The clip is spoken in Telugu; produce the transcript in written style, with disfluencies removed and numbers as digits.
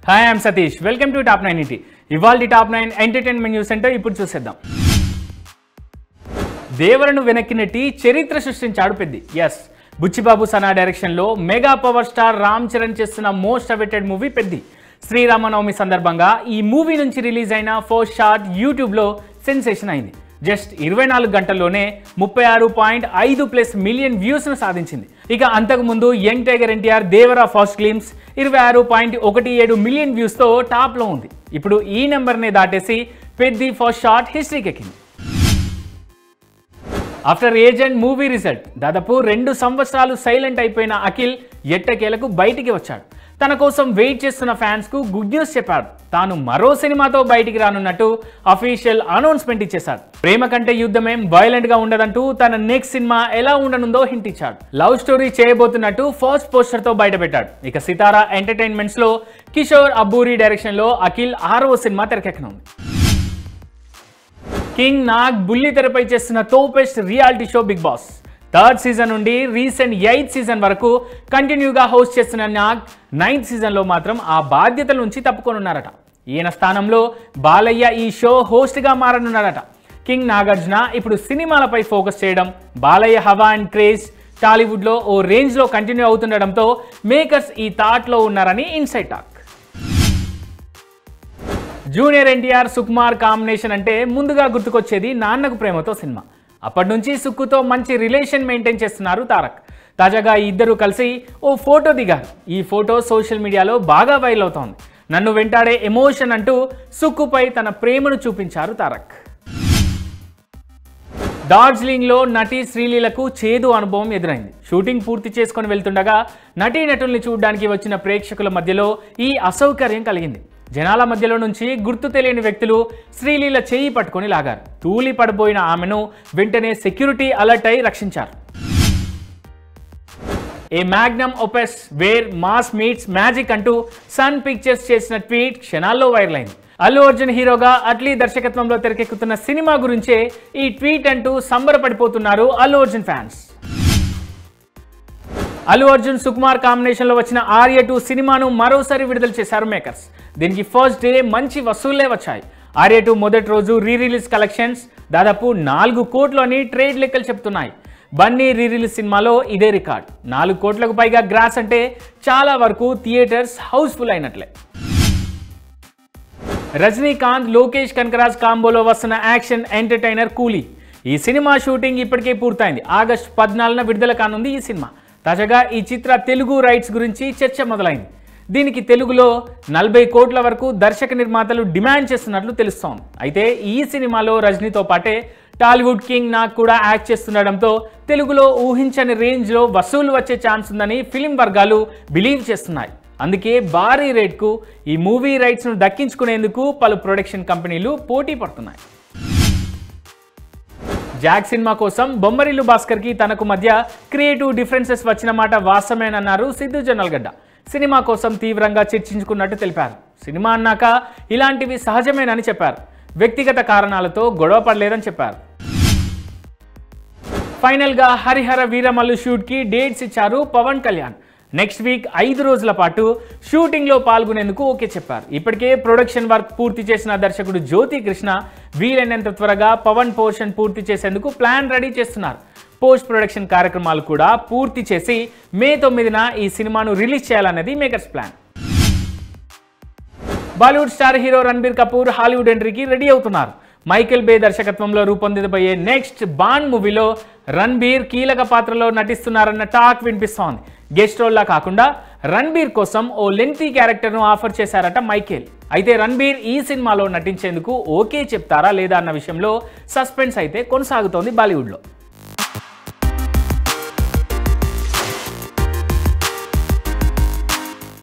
Hi, I am Satish. Welcome to Top 9 ET. ఇవాల్టి టాప్ 9 ఎంటర్టైన్మెంట్ న్యూస్ అంటే ఇప్పుడు చూసేద్దాం. దేవరను వెనక్కినట్టి చరిత్ర సృష్టించాడు పెద్ది. ఎస్, బుచ్చిబాబు సనా డైరెక్షన్లో mega power star Ram Charan చేస్తున్న most awaited movie Peddi. Sri Rama Navami సందర్భంగా ఈ మూవీ నుంచి రిలీజ్ అయిన ఫస్ట్ షార్ట్ యూట్యూబ్లో సెన్సేషన్ అయింది. జస్ట్ 24 గంటల్లోనే 36.5+ మిలియన్ వ్యూస్ను సాధించింది. ఇక అంతకుముందు young tiger NTR Devara first glimpse 26.17 million వ్యూస్తో టాప్లో ఉంది. ఇప్పుడు ఈ నెంబర్ని దాటేసి పెద్ది ఫస్ట్ షార్ట్ హిస్టరీకి ఎక్కింది. ఆఫ్టర్ ఏజెంట్ మూవీ రిజల్ట్ దాదాపు 2 సంవత్సరాలు సైలెంట్ అయిపోయిన అఖిల్ ఎట్టకేలకు బయటికి వచ్చాడు. తన కోసం వెయిట్ చేస్తున్న ఫ్యాన్స్కు గుడ్ న్యూస్ చెప్పాడు. తాను మరో సినిమాతో బయటికి రానున్నట్టు అఫీషియల్ అనౌన్స్మెంట్ ఇచ్చేశాడు. ప్రేమ కంటే యుద్ధమేం వైలెంట్ గా ఉండదంటూ తన నెక్స్ట్ సినిమా ఎలా ఉండనుందో హింట్ ఇచ్చాడు. లవ్ స్టోరీ చేయబోతున్నట్టు ఫస్ట్ పోస్టర్ తో బయటపెట్టాడు. ఇక సితారా ఎంటర్టైన్మెంట్స్ లో కిషోర్ అబ్బూరి డైరెక్షన్ లో అఖిల్ 6వ సినిమా తెరకెక్కనుంది. కింగ్ నాగ్ బుల్లి తెరపై చేస్తున్న తోపెస్ట్ reality show Big Boss 3rd season నుండి రీసెంట్ 8th సీజన్ వరకు కంటిన్యూగా హోస్ట్ చేస్తున్న నాగ్ 9th సీజన్లో మాత్రం ఆ బాధ్యతల నుంచి తప్పుకొనున్నారట. ఈయన స్థానంలో బాలయ్య ఈ షో హోస్ట్గా మారనున్నారట. కింగ్ నాగార్జున ఇప్పుడు సినిమాలపై ఫోకస్ చేయడం, బాలయ్య హవా అండ్ క్రేజ్ టాలీవుడ్లో ఓ రేంజ్లో కంటిన్యూ అవుతుండడంతో మేకర్స్ ఈ థాట్లో ఉన్నారని inside talk. Junior NTR Sukumar combination అంటే ముందుగా గుర్తుకొచ్చేది నాన్నకు ప్రేమతో సినిమా. అప్పటి నుంచి సుక్కుతో మంచి రిలేషన్ మెయింటైన్ చేస్తున్నారు తారక్. తాజాగా ఈ ఇద్దరు కలిసి ఓ ఫోటో దిగారు. ఈ ఫోటో సోషల్ మీడియాలో బాగా వైరల్ అవుతోంది. నన్ను వెంటాడే ఎమోషన్ అంటూ సుక్కుపై తన ప్రేమను చూపించారు తారక్. డార్జిలింగ్లో నటి శ్రీలీలకు చేదు అనుభవం ఎదురైంది. షూటింగ్ పూర్తి చేసుకొని వెళ్తుండగా నటీనటుల్ని చూడడానికి వచ్చిన ప్రేక్షకుల మధ్యలో ఈ అసౌకర్యం కలిగింది. జనాల మధ్యలో నుంచి గుర్తు తెలియని వ్యక్తులు శ్రీలీల చేయి పట్టుకొని లాగారు. తూలి పడిపోయిన ఆమెను వెంటనే సెక్యూరిటీ అలర్ట్ అయి రక్షించారు. A magnum opus where mass meets magic అంటూ సన్ పిక్చర్స్ చేసిన ట్వీట్ క్షణాల్లో వైరల్ అయింది. అల్లు అర్జున్ హీరోగా అట్లీ దర్శకత్వంలో తెరకెక్కుతున్న సినిమా గురించే ఈ ట్వీట్ అంటూ సంబరపడిపోతున్నారు అల్లు అర్జున్ ఫ్యాన్స్. అల్లు అర్జున్ సుకుమార్ కాంబినేషన్లో వచ్చిన ఆర్య 2 సినిమాను మరోసారి విడుదల చేశారు మేకర్స్. దీనికి ఫస్ట్ డే మంచి వసూళ్లే వచ్చాయి. ఆర్య 2 మొదటి రోజు రిలీజ్ కలెక్షన్స్ దాదాపు 4 కోట్లు అని ట్రేడ్ లెక్కలు చెప్తున్నాయి. బన్నీ రిలీజ్ సినిమాలో ఇదే రికార్డ్. 4 కోట్లకు పైగా గ్రాస్ అంటే చాలా వరకు థియేటర్స్ హౌస్ఫుల్ అయినట్లే. రజనీకాంత్ లోకేష్ కనకరాజ్ కాంబోలో వస్తున్న యాక్షన్ ఎంటర్టైనర్ కూలీ. ఈ సినిమా షూటింగ్ ఇప్పటికే పూర్తయింది. ఆగస్టు 14న విడుదల కానుంది ఈ సినిమా. తాజాగా ఈ చిత్ర తెలుగు రైట్స్ గురించి చర్చ మొదలైంది. దీనికి తెలుగులో 40 కోట్ల వరకు దర్శక నిర్మాతలు డిమాండ్ చేస్తున్నట్లు తెలుస్తోంది. అయితే ఈ సినిమాలో రజనీతో పాటే టాలీవుడ్ కింగ్ నాగ్ కూడా యాక్ట్ చేస్తుండడంతో తెలుగులో ఊహించని రేంజ్లో వసూలు వచ్చే ఛాన్స్ ఉందని ఫిలిం వర్గాలు బిలీవ్ చేస్తున్నాయి. అందుకే భారీ రేట్కు ఈ మూవీ రైట్స్ను దక్కించుకునేందుకు పలు ప్రొడక్షన్ కంపెనీలు పోటీ పడుతున్నాయి. జాక్ సినిమా కోసం బొమ్మరిల్లు భాస్కర్కి తనకు మధ్య క్రియేటివ్ డిఫరెన్సెస్ వచ్చిన మాట వాస్తవేనన్నారు సిద్ధు జొన్నలగడ్డ. సినిమా కోసం తీవ్రంగా చర్చించుకున్నట్టు తెలిపారు. సినిమా అన్నాక ఇలాంటివి సహజమేనని చెప్పారు. వ్యక్తిగత కారణాలతో గొడవ పడలేదని చెప్పారు. ఫైనల్గా హరిహర వీరమల్లు షూట్కి డేట్స్ ఇచ్చారు పవన్ కళ్యాణ్. నెక్స్ట్ వీక్ 5 రోజుల పాటు షూటింగ్లో పాల్గొనేందుకు ఓకే చెప్పారు. ఇప్పటికే ప్రొడక్షన్ వర్క్ పూర్తి చేసిన దర్శకుడు జ్యోతి కృష్ణ వీలైనంత త్వరగా పవన్ పోర్షన్ పూర్తి చేసేందుకు ప్లాన్ రెడీ చేస్తున్నారు. పోస్ట్ ప్రొడక్షన్ కార్యక్రమాలు కూడా పూర్తి చేసి మే 9న ఈ సినిమాను రిలీజ్ చేయాలన్నది makers plan. Bollywood star hero Ranbir Kapoor Hollywood ఎంట్రీకి రెడీ అవుతున్నారు. మైకేల్ బే దర్శకత్వంలో రూపొందించబోయే నెక్స్ట్ బాండ్ మూవీలో రణబీర్ కీలక పాత్రలో నటిస్తున్నారన్న టాక్ వినిపిస్తోంది. గెస్ట్ రోల్లా కాకుండా రణబీర్ కోసం ఓ లెంతీ క్యారెక్టర్ను ఆఫర్ చేశారట మైకేల్. అయితే రణబీర్ ఈ సినిమాలో నటించేందుకు ఓకే చెప్తారా లేదా అన్న విషయంలో సస్పెన్స్ అయితే కొనసాగుతోంది బాలీవుడ్లో.